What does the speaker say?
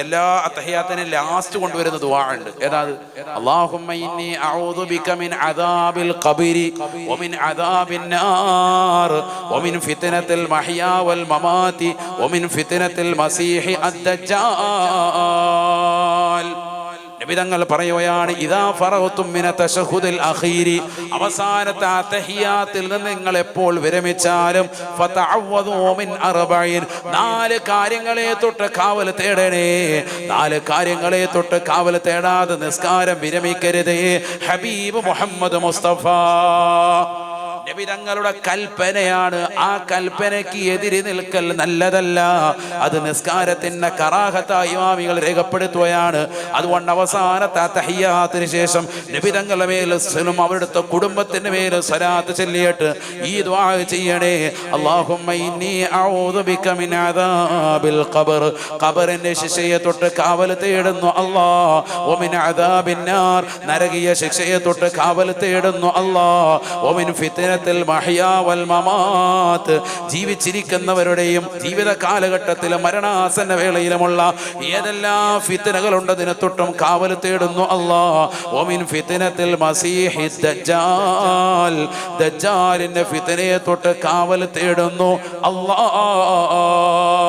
എല്ലാ അത്തഹിയാത്തിനും ലാസ്റ്റ് കൊണ്ടുവരുന്ന ദുആ ഉണ്ട്. ഏതാത്? അല്ലാഹുമ്മ ഇന്നി അഊദു ബിക മിൻ അദാബിൽ ഖബരി വമിൻ അദാബിൻ നാർ വമിൻ ഫിത്നത്തിൽ മഹ്യാ വൽ മമാതി വമിൻ ഫിത്നത്തിൽ മസീഹി അദ്ദജ്ജാൽ. നബിതങ്ങൾ പറയുകയാണ്, ഇദാ ഫറഗ്തും മിന തശഹുദിൽ അഖീരി, അവസാനത്തെ തഹിയ്യാത്തിൽ നിന്ന് നിങ്ങൾ എപ്പോൾ വിരമിച്ചാലും ഫതഅവ്വദൂ മിൻ അർബഈൻ, 4 കാര്യങ്ങളെ തൊട്ട് കാവൽ തേടണേ. 4 കാര്യങ്ങളെ തൊട്ട് കാവൽ തേടാതെ നിസ്കാരം വിരമിക്കരുതേ. ഹബീബ് മുഹമ്മദ് മുസ്തഫ നബി തങ്ങളുടെ കൽപ്പനയാണ്. ആ കൽപ്പനയ്ക്ക് എതിരി നിൽക്കൽ നല്ലതല്ല. അത് നിസ്കാരത്തിന്റെ കറാഹത്തായി ഇമാമികൾ രേഖപ്പെടുത്തുകയാണ്. അതുകൊണ്ട് അവസാനത്തെ തഹിയ്യാത്തിന് ശേഷം നബി തങ്ങളുടെ മേൽ അവരുടെ കുടുംബത്തിന്റെ മേൽ സ്വലാത്ത് ചൊല്ലിയിട്ട് ഈ ദുആ ചെയ്യണേ. അല്ലാഹുമ്മ ഇന്നി അഊദു ബിക മിൻ അദാബിൽ ഖബർ, ഖബറിന്റെ ശിക്ഷയെ തൊട്ട് കാവൽ തേടുന്നു അല്ലാഹ്. വമിൻ അദാബിൻ നാർ, നരകീയ ശിക്ഷയെ തൊട്ട് കാവൽ തേടുന്നു അല്ലാഹ്. വമിൻ ഫിത്ന മഹ്യാ വൽ മമാത്, ജീവിച്ചിരിക്കുന്നവരുടെയും ജീവിത കാലഘട്ടത്തിലും മരണാസന്ന വേളയിലുമുള്ള ഏതെല്ലാം ഫിത്നകളുണ്ട് അതിനെ തൊട്ടും കാവൽ തേടുന്നു അല്ലാഹ്. വമിൻ ഫിത്നത്തിൽ മസീഹി ദജ്ജാൽ, ദജ്ജാലിന്റെ ഫിത്നയെ തൊട്ട് കാവൽ തേടുന്നു അല്ലാഹ്.